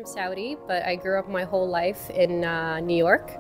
I'm Saudi, but I grew up my whole life in New York.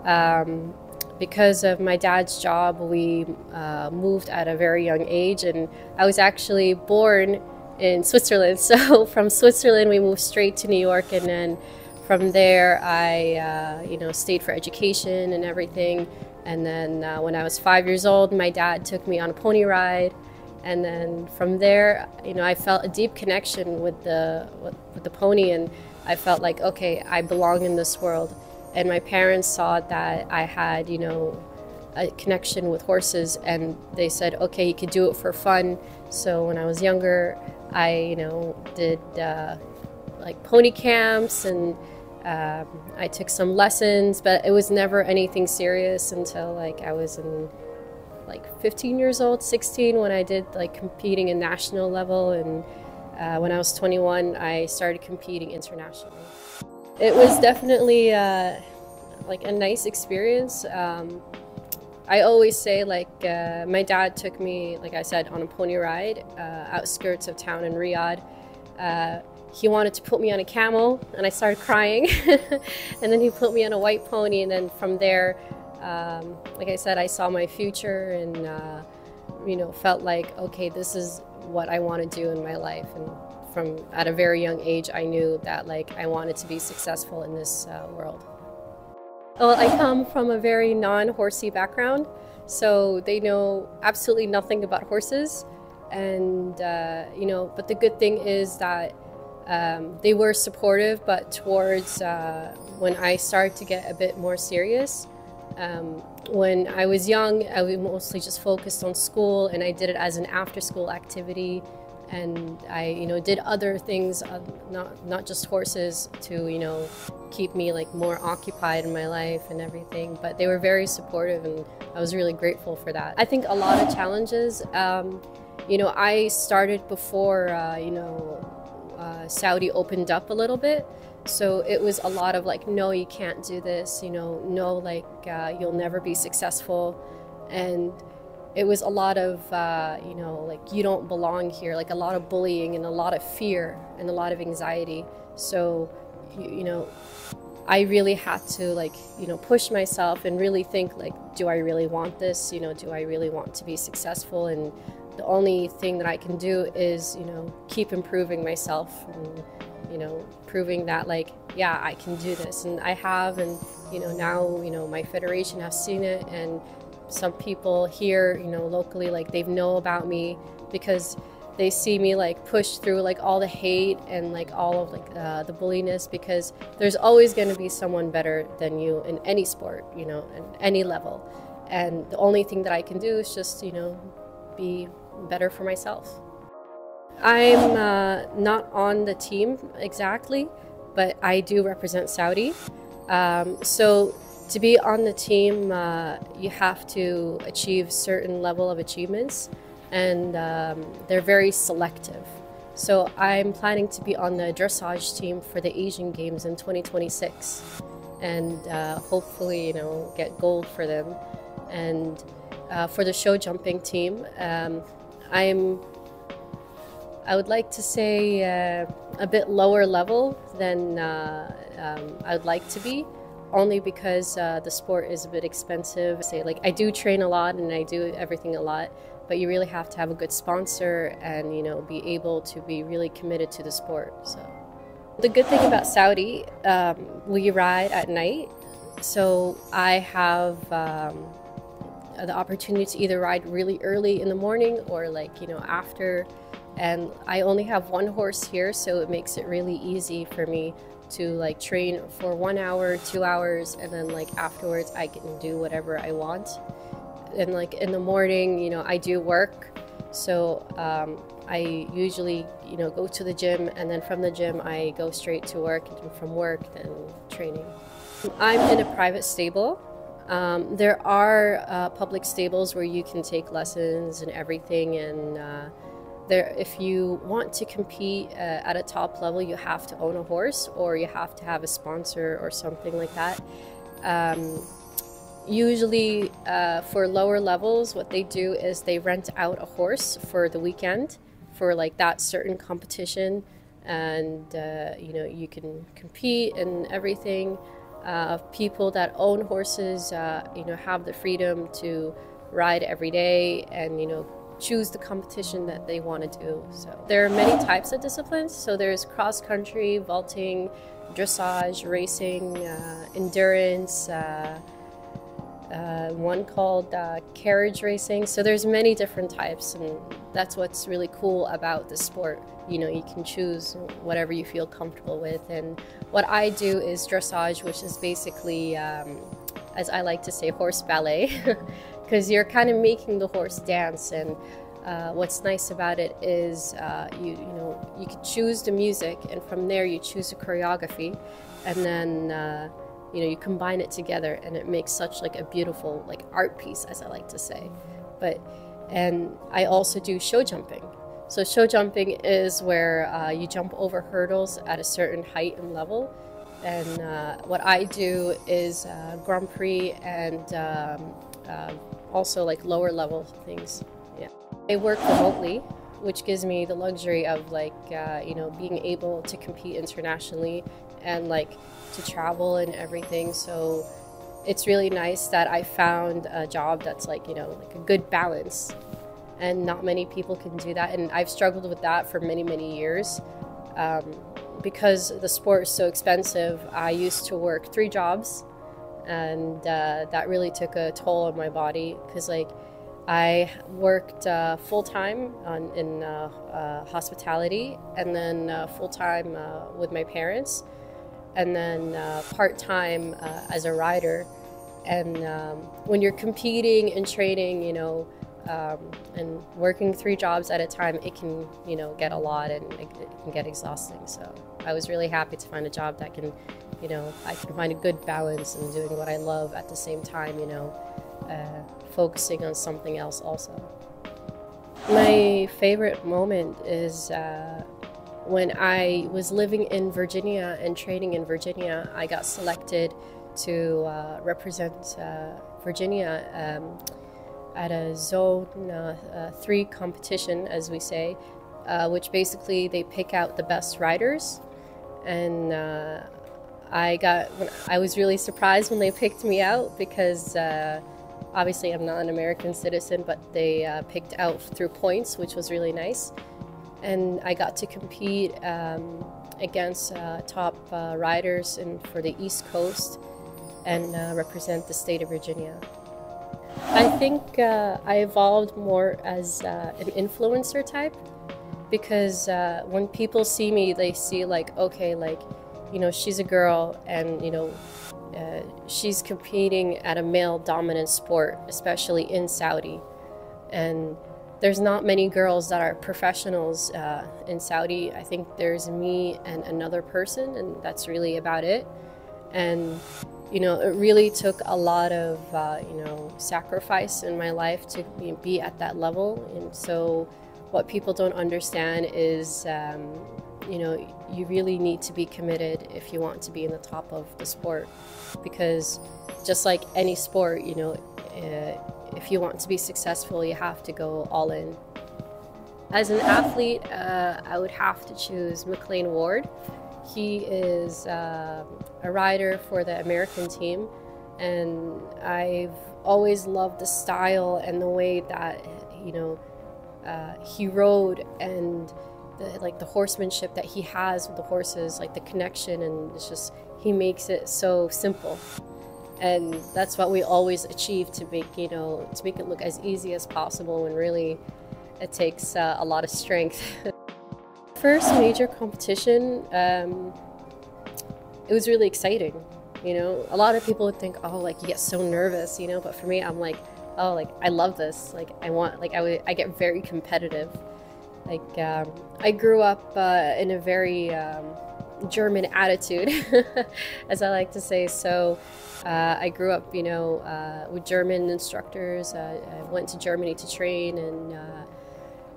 Um, because of my dad's job, we moved at a very young age, and I was actually born in Switzerland. So from Switzerland, we moved straight to New York, and then from there, I stayed for education and everything. And then when I was 5 years old, my dad took me on a pony ride. And then from there, I felt a deep connection with the pony, and I felt like, okay, I belong in this world. And my parents saw that I had, a connection with horses, and they said, okay, you could do it for fun. So when I was younger, I, did like pony camps, and I took some lessons, but it was never anything serious until like I was in like 15 years old, 16, when I did like competing in national level, and when I was 21, I started competing internationally. It was definitely like a nice experience. I always say, like, my dad took me, like I said, on a pony ride outskirts of town in Riyadh. He wanted to put me on a camel, and I started crying. And then he put me on a white pony, and then from there, like I said, I saw my future, and felt like, okay, this is what I want to do in my life. And from at a very young age, I knew that like I wanted to be successful in this world. Well, I come from a very non-horsey background, so they know absolutely nothing about horses. And but the good thing is that they were supportive, but towards when I started to get a bit more serious. When I was young, I was mostly just focused on school, and I did it as an after-school activity. And I, did other things, not just horses, to, keep me like more occupied in my life and everything. But they were very supportive, and I was really grateful for that. I think a lot of challenges, I started before, Saudi opened up a little bit. So it was a lot of like, no, you can't do this, no, like, you'll never be successful. And it was a lot of, like, you don't belong here, like a lot of bullying and a lot of fear and a lot of anxiety. So, I really had to, like, push myself and really think, like, do I really want this? Do I really want to be successful? And the only thing that I can do is, keep improving myself, and, proving that, like, yeah, I can do this. And I have, and, now, my federation has seen it, and some people here, locally, like, they know about me because they see me like push through like all the hate and like all of like the bulliness, because there's always going to be someone better than you in any sport, at any level. And the only thing that I can do is just, be better for myself. I'm not on the team exactly, but I do represent Saudi. So to be on the team, you have to achieve certain level of achievements, and they're very selective. So I'm planning to be on the dressage team for the Asian Games in 2026, and hopefully, get gold for them. And for the show jumping team, I would like to say a bit lower level than I would like to be, only because the sport is a bit expensive. Say, like, I do train a lot and I do everything a lot, but you really have to have a good sponsor and, be able to be really committed to the sport. So the good thing about Saudi, we ride at night, so I have the opportunity to either ride really early in the morning or like, after. And I only have one horse here, so it makes it really easy for me to like train for 1 hour, 2 hours, and then like afterwards I can do whatever I want. And like in the morning, I do work, so I usually go to the gym, and then from the gym I go straight to work, and from work then training. I'm in a private stable. There are public stables where you can take lessons and everything, and if you want to compete at a top level, you have to own a horse, or you have to have a sponsor or something like that. Usually for lower levels, what they do is they rent out a horse for the weekend for like that certain competition. and you can compete and everything. People that own horses have the freedom to ride every day and choose the competition that they want to do. So there are many types of disciplines. So there's cross country, vaulting, dressage, racing, endurance, one called carriage racing. So there's many different types, and that's what's really cool about the sport. You can choose whatever you feel comfortable with. And what I do is dressage, which is basically, as I like to say, horse ballet, because you're kind of making the horse dance. And what's nice about it is you can choose the music, and from there you choose a choreography, and then you combine it together, and it makes such like a beautiful art piece, as I like to say. And I also do show jumping. So show jumping is where you jump over hurdles at a certain height and level. And what I do is Grand Prix and also lower level things. Yeah. I work remotely, which gives me the luxury of being able to compete internationally and to travel and everything. So it's really nice that I found a job that's a good balance, and not many people can do that. And I've struggled with that for many, many years. Because the sport is so expensive, I used to work 3 jobs, and that really took a toll on my body, because I worked full-time in hospitality, and then full-time with my parents, and then part-time as a rider. And when you're competing and training, and working 3 jobs at a time, it can, get a lot, and it can get exhausting. So I was really happy to find a job that can, I can find a good balance in doing what I love at the same time, focusing on something else also. My favorite moment is when I was living in Virginia and training in Virginia. I got selected to represent Virginia at a Zone 3 competition, as we say, which basically they pick out the best riders. And I was really surprised when they picked me out, because obviously I'm not an American citizen, but they picked out through points, which was really nice. And I got to compete against top riders for the East Coast and represent the state of Virginia. I think I evolved more as an influencer type, because when people see me, they see she's a girl, and she's competing at a male-dominant sport, especially in Saudi. And there's not many girls that are professionals in Saudi. I think there's me and another person, and that's really about it. And it really took a lot of sacrifice in my life to be at that level. And so what people don't understand is you really need to be committed if you want to be in the top of the sport, because just like any sport, if you want to be successful, you have to go all in. As an athlete, I would have to choose McLean Ward. He is a rider for the American team, and I've always loved the style and the way that he rode, and the horsemanship that he has with the horses, the connection, and it's just, he makes it so simple. And that's what we always achieve, to make it look as easy as possible, when really it takes a lot of strength. First major competition, it was really exciting. A lot of people would think, oh, you get so nervous, but for me, I'm oh, I love this. I get very competitive. I grew up in a very German attitude, as I like to say. So I grew up, with German instructors. I went to Germany to train, and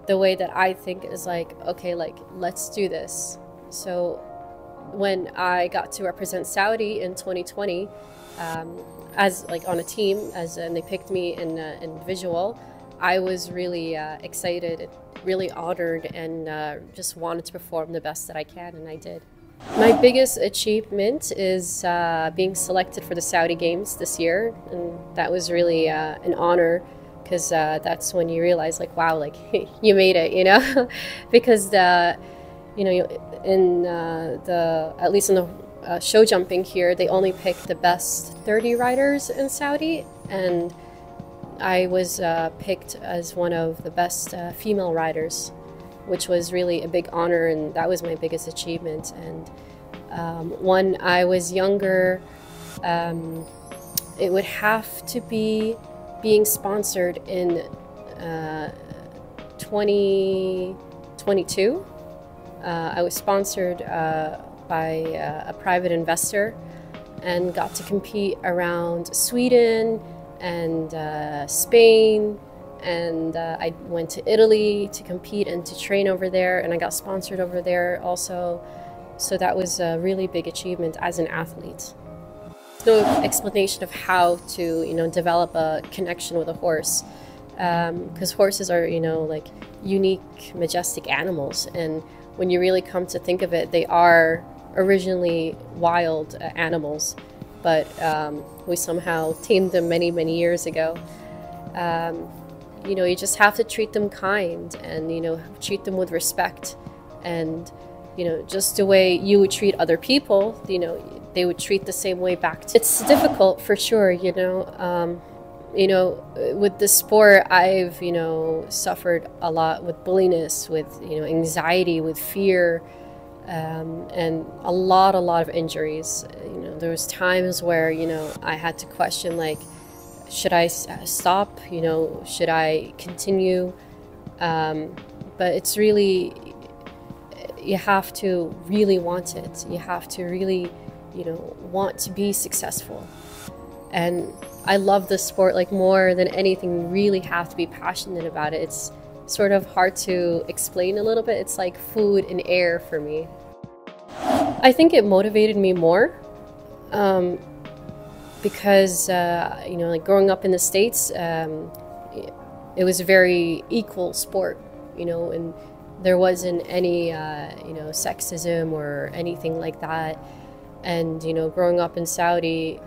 the way that I think is okay, let's do this. So when I got to represent Saudi in 2020, as on a team, and they picked me in visual, I was really excited, really honored, and just wanted to perform the best that I can, and I did. My biggest achievement is being selected for the Saudi Games this year, and that was really an honor, because that's when you realize, like, wow, like you made it, you know, because you know, in at least in the show jumping here, they only pick the best 30 riders in Saudi, and I was picked as one of the best female riders, which was really a big honor, and that was my biggest achievement. And when I was younger, it would have to be being sponsored in 2022. I was sponsored by a private investor and got to compete around Sweden and Spain, and I went to Italy to compete and to train over there, and I got sponsored over there also. So that was a really big achievement as an athlete. No explanation of how to, you know, develop a connection with a horse, because horses are, you know, like unique, majestic animals, and when you really come to think of it, they are originally wild animals, but we somehow tamed them many, many years ago. You know, you just have to treat them kind, and, you know, treat them with respect, and, you know, just the way you would treat other people, you know, they would treat the same way back. It's difficult for sure, you know. You know, with the sport, I've, you know, suffered a lot with bulliness, with, you know, anxiety, with fear, and a lot of injuries. You know, there was times where, you know, I had to question, like, should I stop? You know, should I continue? But it's really, you have to really want it. You have to really, you know, want to be successful. And I love this sport, like, more than anything. You really have to be passionate about it. It's sort of hard to explain a little bit. It's like food and air for me. I think it motivated me more because, you know, like growing up in the States, it was a very equal sport, you know, and there wasn't any, you know, sexism or anything like that. And, you know, growing up in Saudi,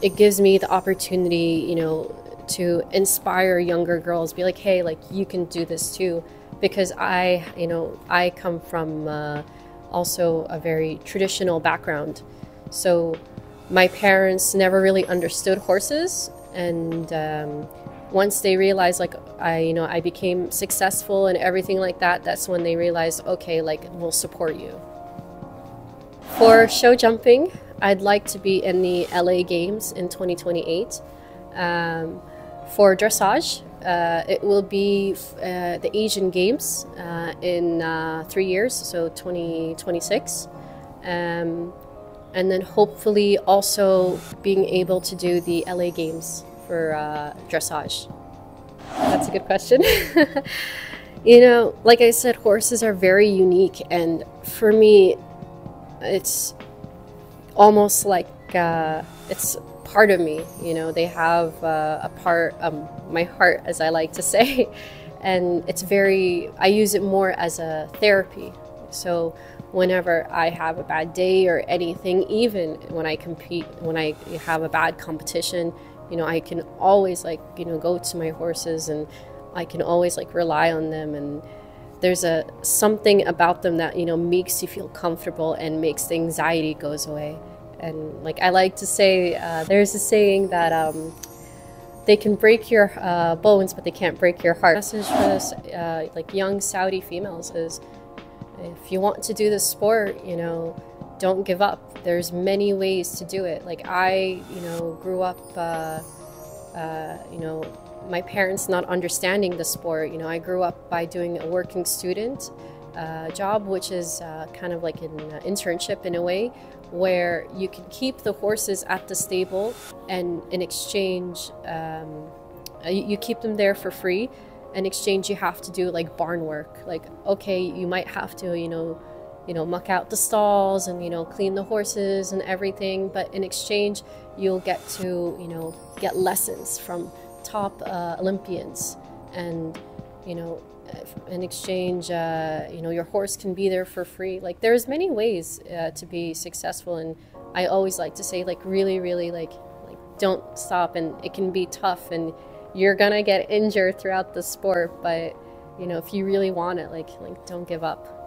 it gives me the opportunity, you know, to inspire younger girls, be like, hey, like, you can do this too. Because I, you know, I come from also a very traditional background. So my parents never really understood horses. And once they realized, like, you know, I became successful and everything like that, that's when they realized, okay, like, we'll support you. For show jumping, I'd like to be in the LA Games in 2028. For dressage, it will be the Asian Games in 3 years, so 2026. And then hopefully also being able to do the LA Games for dressage. That's a good question. You know, like I said, horses are very unique, and for me, it's almost like it's part of me. You know, they have a part of my heart, as I like to say, and it's very, I use it more as a therapy. So whenever I have a bad day or anything, even when I compete, when I have a bad competition, you know, I can always, like, you know, go to my horses, and I can always, like, rely on them, and there's something about them that, you know, makes you feel comfortable and makes the anxiety goes away. And, like, I like to say, there's a saying that they can break your bones, but they can't break your heart. The message for this, like, young Saudi females is, if you want to do this sport, you know, don't give up. There's many ways to do it. Like, I, you know, grew up, you know, my parents not understanding the sport. You know, I grew up by doing a working student job, which is kind of like an internship in a way, where you can keep the horses at the stable, and in exchange, you keep them there for free. In exchange, you have to do, like, barn work. Like, okay, you might have to, you know, muck out the stalls and, you know, clean the horses and everything. But in exchange, you'll get to, you know, get lessons from top Olympians, and you know, in exchange, your horse can be there for free. Like there's many ways to be successful, and I always like to say, like, really, really, like don't stop. And it can be tough, and you're gonna get injured throughout the sport, but if you really want it, like don't give up.